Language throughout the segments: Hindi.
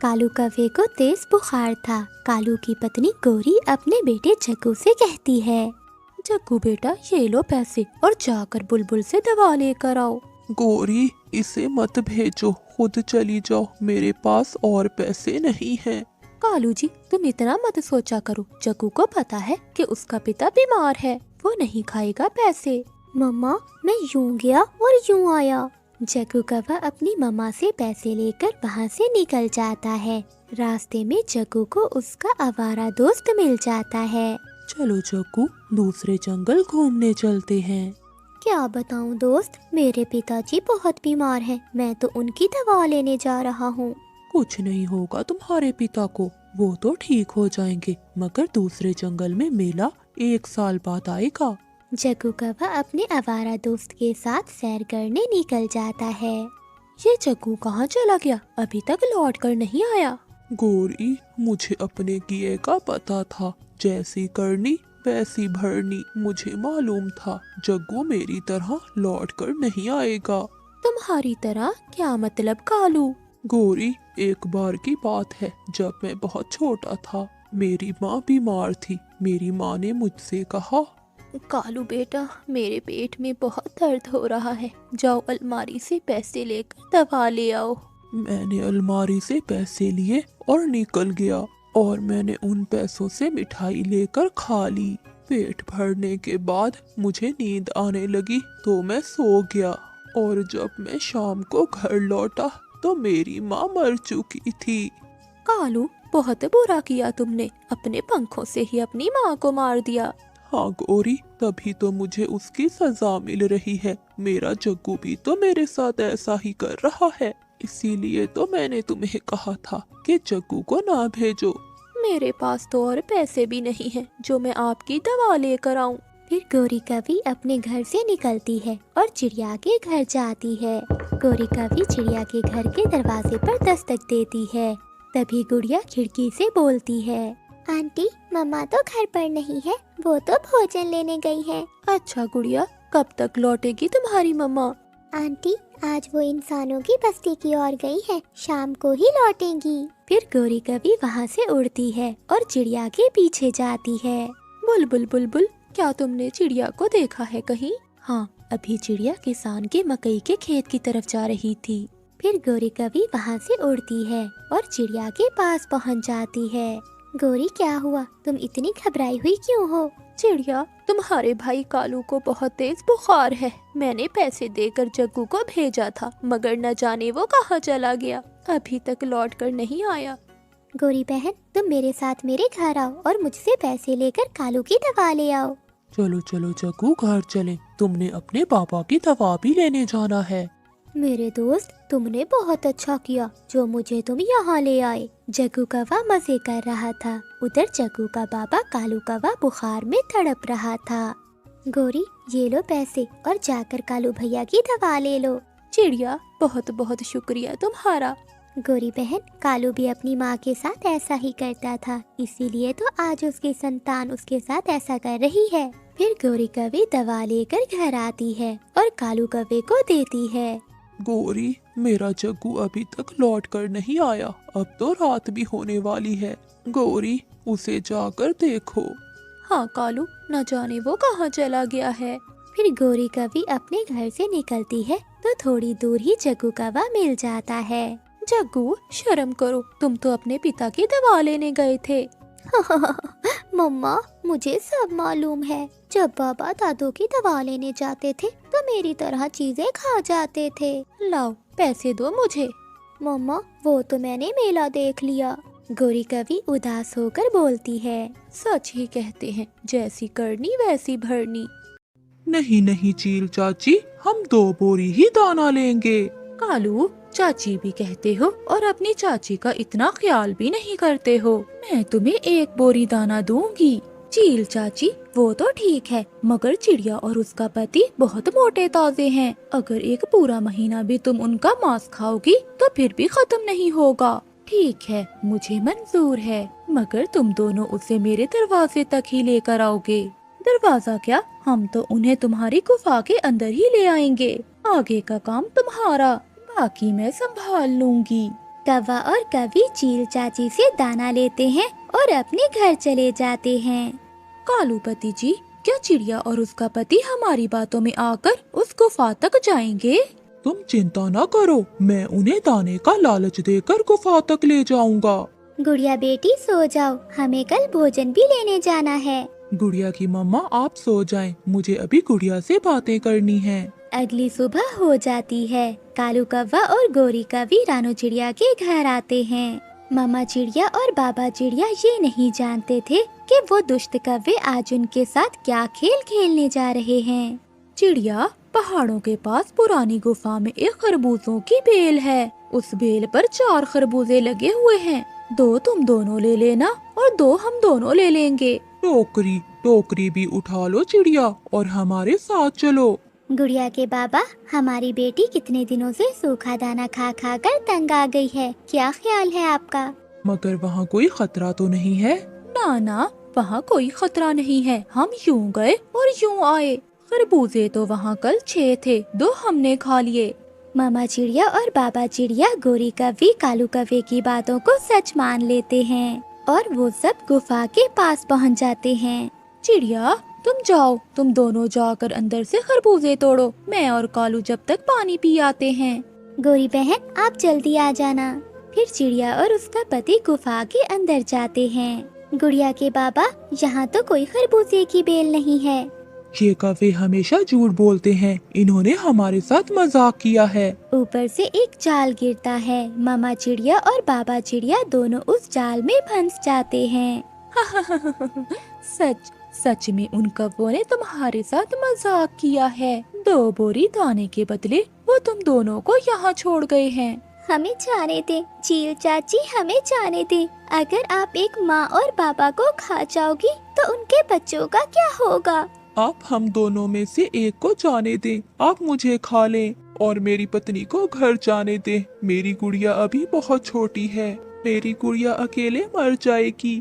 कालू कौवे को तेज बुखार था। कालू की पत्नी गोरी अपने बेटे जग्गू से कहती है, जग्गू बेटा, ये लो पैसे और जाकर बुलबुल से दवा लेकर आओ। गोरी, इसे मत भेजो, खुद चली जाओ, मेरे पास और पैसे नहीं हैं। कालू जी, तुम इतना मत सोचा करो। जग्गू को पता है कि उसका पिता बीमार है, वो नहीं खाएगा पैसे। मम्मा, मैं यूं गया और यूं आया। जग्गू कौवा अपनी मम्मा से पैसे लेकर वहाँ से निकल जाता है। रास्ते में जग्गू को उसका आवारा दोस्त मिल जाता है। चलो जग्गू, दूसरे जंगल घूमने चलते हैं। क्या बताऊं दोस्त, मेरे पिताजी बहुत बीमार हैं। मैं तो उनकी दवा लेने जा रहा हूँ। कुछ नहीं होगा तुम्हारे पिता को, वो तो ठीक हो जाएंगे, मगर दूसरे जंगल में मेला 1 साल बाद आएगा। जग्गू कौवा अपने आवारा दोस्त के साथ सैर करने निकल जाता है। ये जग्गू कहाँ चला गया? अभी तक लौट कर नहीं आया। गोरी, मुझे अपने किए का पता था, जैसी करनी वैसी भरनी। मुझे मालूम था जग्गू मेरी तरह लौट कर नहीं आएगा। तुम्हारी तरह क्या मतलब कालू? गोरी, एक बार की बात है, जब मैं बहुत छोटा था, मेरी माँ बीमार थी। मेरी माँ ने मुझसे कहा, कालू बेटा, मेरे पेट में बहुत दर्द हो रहा है, जाओ अलमारी से पैसे लेकर दवा ले आओ। मैंने अलमारी से पैसे लिए और निकल गया, और मैंने उन पैसों से मिठाई लेकर खा ली। पेट भरने के बाद मुझे नींद आने लगी तो मैं सो गया, और जब मैं शाम को घर लौटा तो मेरी माँ मर चुकी थी। कालू, बहुत बुरा किया तुमने, अपने पंखों से ही अपनी माँ को मार दिया। हाँ गोरी, तभी तो मुझे उसकी सजा मिल रही है। मेरा जग्गू भी तो मेरे साथ ऐसा ही कर रहा है, इसीलिए तो मैंने तुम्हें कहा था कि जग्गू को ना भेजो। मेरे पास तो और पैसे भी नहीं हैं जो मैं आपकी दवा लेकर आऊं। फिर गोरी कवि अपने घर से निकलती है और चिड़िया के घर जाती है। गोरी कवि चिड़िया के घर के दरवाजे पर दस्तक देती है। तभी गुड़िया खिड़की से बोलती है, आंटी, मम्मा तो घर पर नहीं है, वो तो भोजन लेने गई है। अच्छा गुड़िया, कब तक लौटेगी तुम्हारी मम्मा? आंटी, आज वो इंसानों की बस्ती की ओर गई है, शाम को ही लौटेंगी। फिर गोरी कवि वहाँ से उड़ती है और चिड़िया के पीछे जाती है। बुलबुल बुलबुल, क्या तुमने चिड़िया को देखा है कहीं? हाँ, अभी चिड़िया किसान के मकई के खेत की तरफ जा रही थी। फिर गोरी कवि वहाँ से उड़ती है और चिड़िया के पास पहुँच जाती है। गोरी, क्या हुआ? तुम इतनी घबराई हुई क्यों हो? चिड़िया, तुम्हारे भाई कालू को बहुत तेज बुखार है। मैंने पैसे देकर जग्गू को भेजा था, मगर न जाने वो कहाँ चला गया, अभी तक लौट कर नहीं आया। गोरी बहन, तुम मेरे साथ मेरे घर आओ और मुझसे पैसे लेकर कालू की दवा ले आओ। चलो चलो जग्गू, घर चलें, तुमने अपने पापा की दवा भी लेने जाना है। मेरे दोस्त, तुमने बहुत अच्छा किया जो मुझे तुम यहाँ ले आए। जग्गू कौवा मजे कर रहा था, उधर जग्गू का बाबा कालू कौवा बुखार में तड़प रहा था। गोरी, ये लो पैसे और जाकर कालू भैया की दवा ले लो। चिड़िया, बहुत बहुत शुक्रिया तुम्हारा। गोरी बहन, कालू भी अपनी माँ के साथ ऐसा ही करता था, इसीलिए तो आज उसकी संतान उसके साथ ऐसा कर रही है। फिर गोरी कवि दवा लेकर घर आती है और कालू कौवे को देती है। गोरी, मेरा जग्गू अभी तक लौट कर नहीं आया, अब तो रात भी होने वाली है। गोरी, उसे जाकर देखो। हाँ कालू, न जाने वो कहाँ चला गया है। फिर गोरी कवि अपने घर से निकलती है तो थोड़ी दूर ही जग्गू कौवा मिल जाता है। जग्गू, शर्म करो, तुम तो अपने पिता की दवा लेने गए थे। मम्मा, मुझे सब मालूम है। जब बाबा दादू की दवा लेने जाते थे तो मेरी तरह चीजें खा जाते थे। लाओ, पैसे दो मुझे। मम्मा, वो तो मैंने मेला देख लिया। गोरी कवि उदास होकर बोलती है, सच ही कहते हैं, जैसी करनी वैसी भरनी। नहीं नहीं चील चाची, हम 2 बोरी ही दाना लेंगे। कालू, चाची भी कहते हो और अपनी चाची का इतना ख्याल भी नहीं करते हो। मैं तुम्हें 1 बोरी दाना दूंगी। चील चाची, वो तो ठीक है, मगर चिड़िया और उसका पति बहुत मोटे ताजे हैं। अगर एक पूरा महीना भी तुम उनका मांस खाओगी तो फिर भी खत्म नहीं होगा। ठीक है, मुझे मंजूर है, मगर तुम दोनों उसे मेरे दरवाजे तक ही लेकर आओगे। दरवाजा क्या, हम तो उन्हें तुम्हारी गुफा के अंदर ही ले आएंगे। आगे का काम तुम्हारा, बाकी मैं संभाल लूंगी। कौवा और कवि चील चाची से दाना लेते हैं और अपने घर चले जाते हैं। कालू पति जी, क्या चिड़िया और उसका पति हमारी बातों में आकर उस गुफा तक जाएंगे? तुम चिंता न करो, मैं उन्हें दाने का लालच देकर गुफा तक ले जाऊंगा। गुड़िया बेटी सो जाओ, हमें कल भोजन भी लेने जाना है। गुड़िया की मम्मा आप सो जाएं, मुझे अभी गुड़िया से बातें करनी हैं। अगली सुबह हो जाती है। कालू कौवा और गोरी कवि रानू चिड़िया के घर आते हैं। मामा चिड़िया और बाबा चिड़िया ये नहीं जानते थे कि वो दुष्ट कौवे आज उनके साथ क्या खेल खेलने जा रहे हैं। चिड़िया, पहाड़ों के पास पुरानी गुफा में एक खरबूजों की बेल है। उस बेल पर 4 खरबूजे लगे हुए हैं। 2 तुम दोनों ले लेना और 2 हम दोनों ले लेंगे। टोकरी टोकरी भी उठा लो चिड़िया और हमारे साथ चलो। गुड़िया के बाबा, हमारी बेटी कितने दिनों से सूखा दाना खा खा कर तंग आ गई है, क्या ख्याल है आपका? मगर वहाँ कोई खतरा तो नहीं है? ना ना, वहाँ कोई खतरा नहीं है। हम यूं गए और यूं आए। खरबूजे तो वहाँ कल 6 थे, 2 हमने खा लिए। मामा चिड़िया और बाबा चिड़िया गोरी कवि कालू कौवे की बातों को सच मान लेते हैं और वो सब गुफा के पास पहुँच जाते हैं। चिड़िया, तुम जाओ, तुम दोनों जाकर अंदर से खरबूजे तोड़ो। मैं और कालू जब तक पानी पी आते हैं। गोरी बहन, आप जल्दी आ जाना। फिर चिड़िया और उसका पति गुफा के अंदर जाते हैं। गुड़िया के बाबा, यहाँ तो कोई खरबूजे की बेल नहीं है। ये कौवे हमेशा झूठ बोलते हैं, इन्होंने हमारे साथ मजाक किया है। ऊपर से एक जाल गिरता है। मामा चिड़िया और बाबा चिड़िया दोनों उस जाल में फंस जाते हैं। सच सच में उन कौवों ने तुम्हारे साथ मजाक किया है। 2 बोरी दाने के बदले वो तुम दोनों को यहाँ छोड़ गए हैं। हमें जाने दे चील चाची, हमें जाने दे। अगर आप एक माँ और पापा को खा जाओगी तो उनके बच्चों का क्या होगा? आप हम दोनों में से एक को जाने दें। आप मुझे खा लें और मेरी पत्नी को घर जाने दें। मेरी गुड़िया अभी बहुत छोटी है, मेरी गुड़िया अकेले मर जाएगी।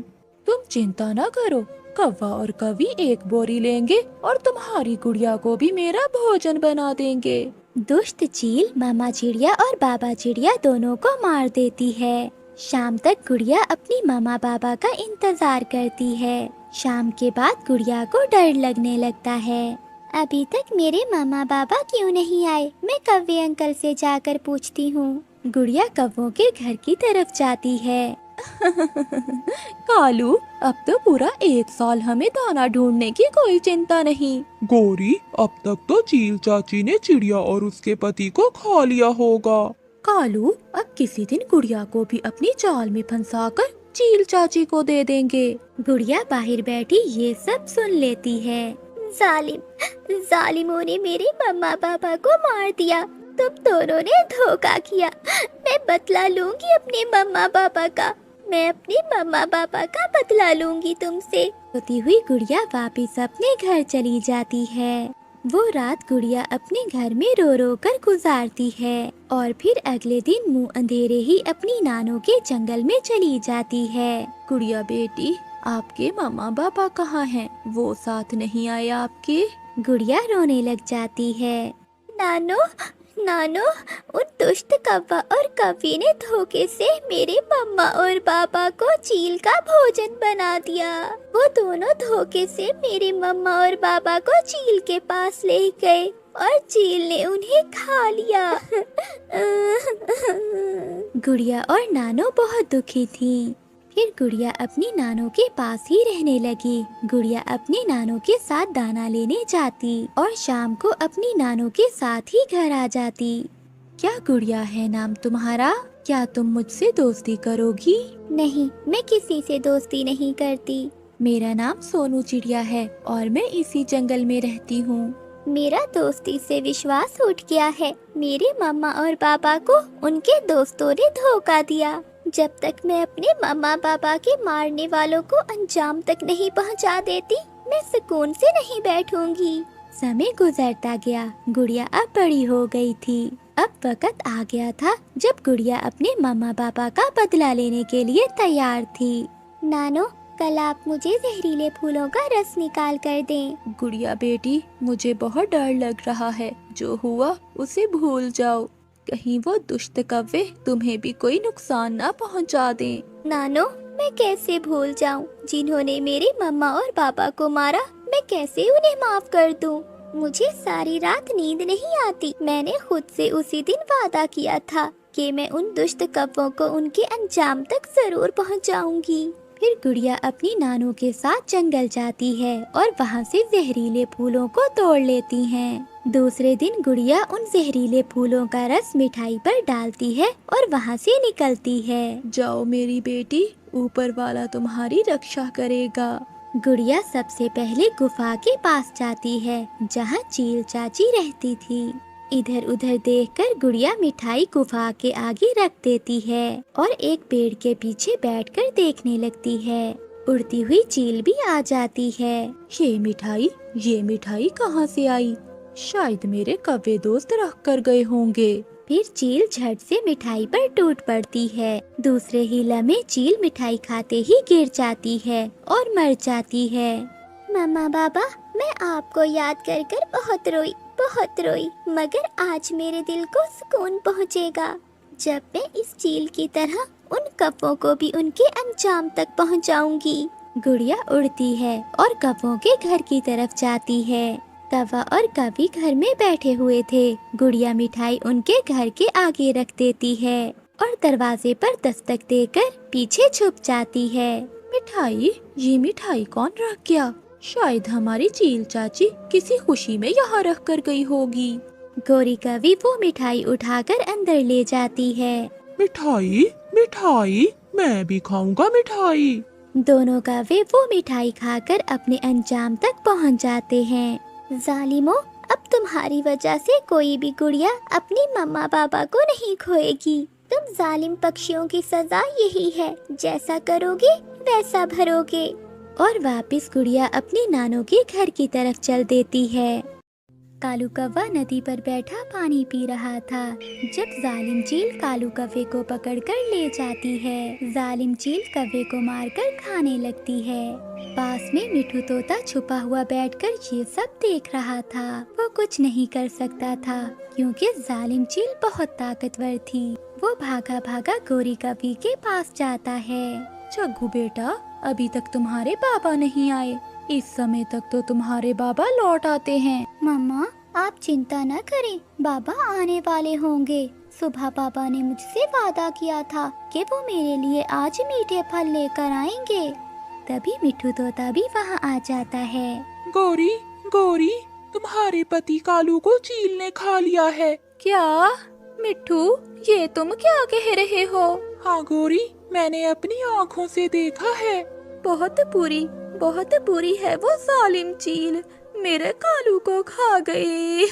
तुम चिंता न करो, कौवा और कवि 1 बोरी लेंगे और तुम्हारी गुड़िया को भी मेरा भोजन बना देंगे। दुष्ट चील मामा चिड़िया और बाबा चिड़िया दोनों को मार देती है। शाम तक गुड़िया अपनी मामा बाबा का इंतजार करती है। शाम के बाद गुड़िया को डर लगने लगता है। अभी तक मेरे मामा बाबा क्यों नहीं आए? मैं कौवे अंकल से जाकर पूछती हूँ। गुड़िया कौवों के घर की तरफ जाती है। कालू, अब तो पूरा 1 साल हमें दाना ढूंढने की कोई चिंता नहीं। गोरी, अब तक तो चील चाची ने चिड़िया और उसके पति को खा लिया होगा। कालू, अब किसी दिन गुड़िया को भी अपनी जाल में फंसाकर चील चाची को दे देंगे। गुड़िया बाहर बैठी ये सब सुन लेती है। जालिमों ने मेरे मम्मा पापा को मार दिया। तुम दोनों ने धोखा किया। मैं बदला लूंगी अपने मम्मा पापा का। मैं अपने मम्मा पापा का बदला लूंगी तुमसे। रोती हुई गुड़िया वापस अपने घर चली जाती है। वो रात गुड़िया अपने घर में रो रो कर गुजारती है और फिर अगले दिन मुंह अंधेरे ही अपनी नानों के जंगल में चली जाती है। गुड़िया बेटी, आपके मम्मा पापा कहाँ हैं? वो साथ नहीं आए आपके? गुड़िया रोने लग जाती है। नानो, उन दुष्ट कौवा और कवि ने धोखे से मेरे मम्मा और पापा को चील का भोजन बना दिया। वो दोनों धोखे से मेरे मम्मा और पापा को चील के पास ले गए और चील ने उन्हें खा लिया। गुड़िया और नानो बहुत दुखी थीं। फिर गुड़िया अपनी नानों के पास ही रहने लगी। गुड़िया अपनी नानों के साथ दाना लेने जाती और शाम को अपनी नानों के साथ ही घर आ जाती। क्या गुड़िया है नाम तुम्हारा? क्या तुम मुझसे दोस्ती करोगी? नहीं, मैं किसी से दोस्ती नहीं करती। मेरा नाम सोनू चिड़िया है और मैं इसी जंगल में रहती हूँ। मेरा दोस्ती से विश्वास उठ गया है। मेरे मम्मा और पापा को उनके दोस्तों ने धोखा दिया। जब तक मैं अपने मम्मा पापा के मारने वालों को अंजाम तक नहीं पहुंचा देती, मैं सुकून से नहीं बैठूंगी। समय गुजरता गया। गुड़िया अब बड़ी हो गई थी। अब वक्त आ गया था जब गुड़िया अपने मम्मा पापा का बदला लेने के लिए तैयार थी। नानो, कल आप मुझे जहरीले फूलों का रस निकाल कर दें। गुड़िया बेटी, मुझे बहुत डर लग रहा है। जो हुआ उसे भूल जाओ। कहीं वो दुष्ट कव्वे तुम्हें भी कोई नुकसान ना पहुंचा दें। नानो, मैं कैसे भूल जाऊं जिन्होंने मेरी मम्मा और पापा को मारा। मैं कैसे उन्हें माफ कर दूं? मुझे सारी रात नींद नहीं आती। मैंने खुद से उसी दिन वादा किया था कि मैं उन दुष्ट कव्वों को उनके अंजाम तक जरूर पहुंचाऊंगी। फिर गुड़िया अपनी नानू के साथ जंगल जाती है और वहाँ से जहरीले फूलों को तोड़ लेती हैं। दूसरे दिन गुड़िया उन जहरीले फूलों का रस मिठाई पर डालती है और वहाँ से निकलती है। जाओ मेरी बेटी, ऊपर वाला तुम्हारी रक्षा करेगा। गुड़िया सबसे पहले गुफा के पास जाती है जहाँ चील चाची रहती थी। इधर उधर देखकर गुड़िया मिठाई गुफा के आगे रख देती है और एक पेड़ के पीछे बैठकर देखने लगती है। उड़ती हुई चील भी आ जाती है। ये मिठाई कहाँ से आई? शायद मेरे कव्वे दोस्त रख कर गए होंगे। फिर चील झट से मिठाई पर टूट पड़ती है। दूसरे ही लम्हे चील मिठाई खाते ही गिर जाती है और मर जाती है। मम्मा पापा, मैं आपको याद कर कर बहुत रोई, मगर आज मेरे दिल को सुकून पहुँचेगा जब मैं इस चील की तरह उन कव्वों को भी उनके अंजाम तक पहुँचाऊंगी। गुड़िया उड़ती है और कव्वों के घर की तरफ जाती है। कव्वा और कवि घर में बैठे हुए थे। गुड़िया मिठाई उनके घर के आगे रख देती है और दरवाजे पर दस्तक देकर पीछे छुप जाती है। ये मिठाई कौन रख गया? शायद हमारी चील चाची किसी खुशी में यहाँ रख कर गई होगी। गोरी कवि वो मिठाई उठाकर अंदर ले जाती है। मिठाई, मैं भी खाऊंगा मिठाई। दोनों कव्वे वो मिठाई खाकर अपने अंजाम तक पहुँच जाते हैं। जालिमो, अब तुम्हारी वजह से कोई भी गुड़िया अपनी मम्मा पापा को नहीं खोएगी। तुम जालिम पक्षियों की सजा यही है, जैसा करोगे वैसा भरोगे। और वापस गुड़िया अपनी नानों के घर की तरफ चल देती है। कालू कव्वा नदी पर बैठा पानी पी रहा था जब जालिम चील कालू कव्वे को पकड़कर ले जाती है। जालिम चील कव्वे को मारकर खाने लगती है। पास में मिठू तोता छुपा हुआ बैठकर ये सब देख रहा था। वो कुछ नहीं कर सकता था क्योंकि जालिम चील बहुत ताकतवर थी। वो भागा भागा गोरी कव्वी के पास जाता है। जग्गू बेटा, अभी तक तुम्हारे पापा नहीं आए। इस समय तक तो तुम्हारे बाबा लौट आते हैं। मम्मा, आप चिंता न करें, बाबा आने वाले होंगे। सुबह पापा ने मुझसे वादा किया था कि वो मेरे लिए आज मीठे फल लेकर आएंगे। तभी मिठू तोता भी वहाँ आ जाता है। गोरी, तुम्हारे पति कालू को चील ने खा लिया है। क्या? मिठू, ये तुम क्या कह रहे हो? हाँ गोरी, मैंने अपनी आँखों से देखा है। बहुत बुरी है वो जालिम चील, मेरे कालू को खा गई।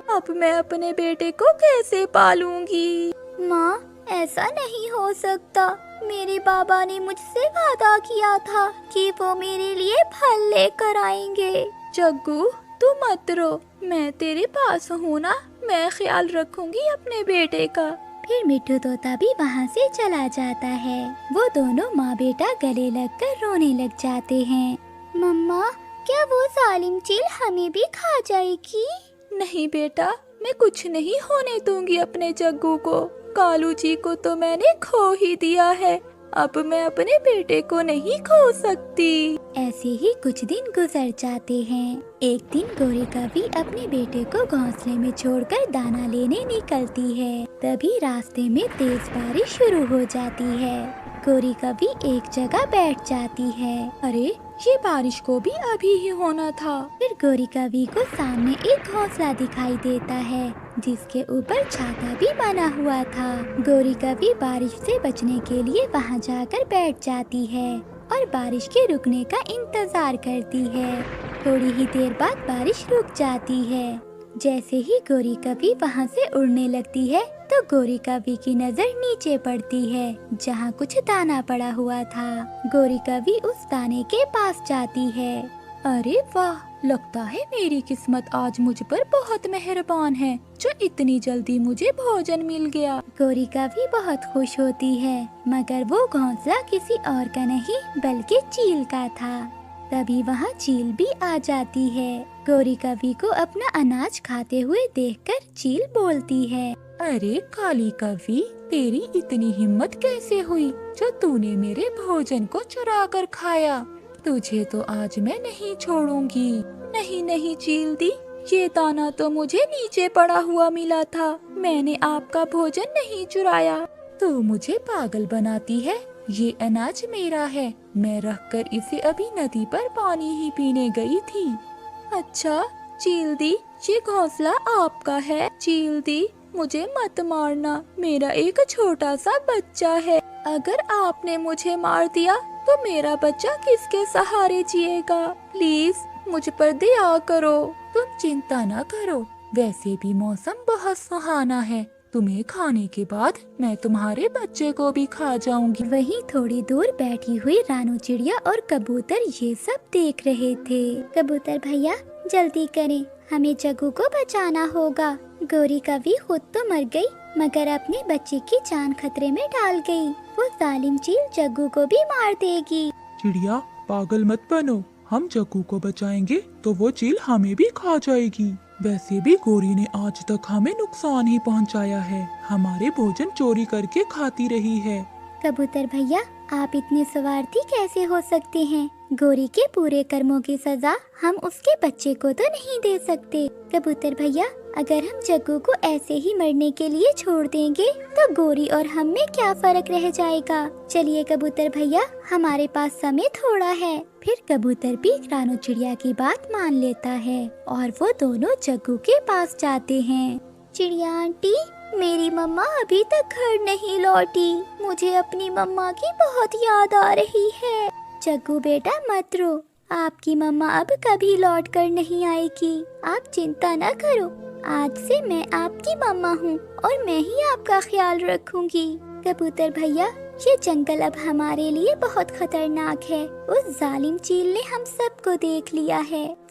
अब मैं अपने बेटे को कैसे पालूंगी? माँ, ऐसा नहीं हो सकता। मेरे बाबा ने मुझसे वादा किया था कि वो मेरे लिए फल लेकर आएंगे। जग्गू, तू मत रो, मैं तेरे पास हूँ ना, मैं ख्याल रखूंगी अपने बेटे का। फिर मिठू तोता भी वहाँ से चला जाता है। वो दोनों माँ बेटा गले लगकर रोने लग जाते हैं। मम्मा, क्या वो जालिम चील हमें भी खा जाएगी? नहीं बेटा, मैं कुछ नहीं होने दूंगी अपने जग्गू को। कालू जी को तो मैंने खो ही दिया है, अब मैं अपने बेटे को नहीं खो सकती। ऐसे ही कुछ दिन गुजर जाते हैं। एक दिन गोरी कवि अपने बेटे को घोंसले में छोड़कर दाना लेने निकलती है। तभी रास्ते में तेज बारिश शुरू हो जाती है। गोरी कवि एक जगह बैठ जाती है। अरे, ये बारिश को भी अभी ही होना था। फिर गोरी कवि को सामने एक घोंसला दिखाई देता है जिसके ऊपर छाता भी बना हुआ था। गोरी कवि बारिश से बचने के लिए वहाँ जाकर बैठ जाती है और बारिश के रुकने का इंतजार करती है। थोड़ी ही देर बाद बारिश रुक जाती है। जैसे ही गोरी कवि वहाँ से उड़ने लगती है तो गोरी कवि की नजर नीचे पड़ती है जहाँ कुछ दाना पड़ा हुआ था। गोरी कवि उस दाने के पास जाती है। अरे वाह, लगता है मेरी किस्मत आज मुझ पर बहुत मेहरबान है जो इतनी जल्दी मुझे भोजन मिल गया। गोरी कवि बहुत खुश होती है, मगर वो घोंसला किसी और का नहीं बल्कि चील का था। तभी वहाँ चील भी आ जाती है। गोरी कवि को अपना अनाज खाते हुए देखकर चील बोलती है। अरे काली कवि, तेरी इतनी हिम्मत कैसे हुई जो तूने मेरे भोजन को चुरा कर खाया? तुझे तो आज मैं नहीं छोड़ूंगी। नहीं नहीं चील दी, ये दाना तो मुझे नीचे पड़ा हुआ मिला था। मैंने आपका भोजन नहीं चुराया। तू मुझे पागल बनाती है। ये अनाज मेरा है। मैं रखकर इसे अभी नदी पर पानी ही पीने गई थी। अच्छा चील दी, ये घोंसला आपका है। चील दी, मुझे मत मारना, मेरा एक छोटा सा बच्चा है। अगर आपने मुझे मार दिया तो मेरा बच्चा किसके सहारे जिएगा? प्लीज मुझ पर दया करो। तुम चिंता न करो, वैसे भी मौसम बहुत सुहाना है। तुम्हें खाने के बाद मैं तुम्हारे बच्चे को भी खा जाऊंगी। वहीं थोड़ी दूर बैठी हुई रानू चिड़िया और कबूतर ये सब देख रहे थे। कबूतर भैया जल्दी करें, हमें जग्गू को बचाना होगा। गोरी कवि खुद तो मर गई, मगर अपने बच्चे की जान खतरे में डाल गई। वो जालिम चील जग्गू को भी मार देगी। चिड़िया पागल मत बनो, हम जग्गू को बचाएंगे तो वो चील हमें भी खा जाएगी। वैसे भी गोरी ने आज तक हमें नुकसान ही पहुंचाया है। हमारे भोजन चोरी करके खाती रही है। कबूतर भैया आप इतने स्वार्थी कैसे हो सकते हैं? गोरी के पूरे कर्मों की सजा हम उसके बच्चे को तो नहीं दे सकते। कबूतर भैया अगर हम जग्गू को ऐसे ही मरने के लिए छोड़ देंगे तो गोरी और हम में क्या फर्क रह जाएगा? चलिए कबूतर भैया, हमारे पास समय थोड़ा है। फिर कबूतर भी रानू चिड़िया की बात मान लेता है और वो दोनों जग्गू के पास जाते हैं। चिड़िया आंटी, मेरी मम्मा अभी तक घर नहीं लौटी। मुझे अपनी मम्मा की बहुत याद आ रही है। जग्गू बेटा मत रो, आपकी मम्मा अब कभी लौट कर नहीं आएगी। आप चिंता न करो, आज से मैं आपकी मम्मा हूँ और मैं ही आपका ख्याल रखूंगी। कबूतर भैया ये जंगल अब हमारे लिए बहुत खतरनाक है। उस जालिम चील ने हम सबको देख लिया है।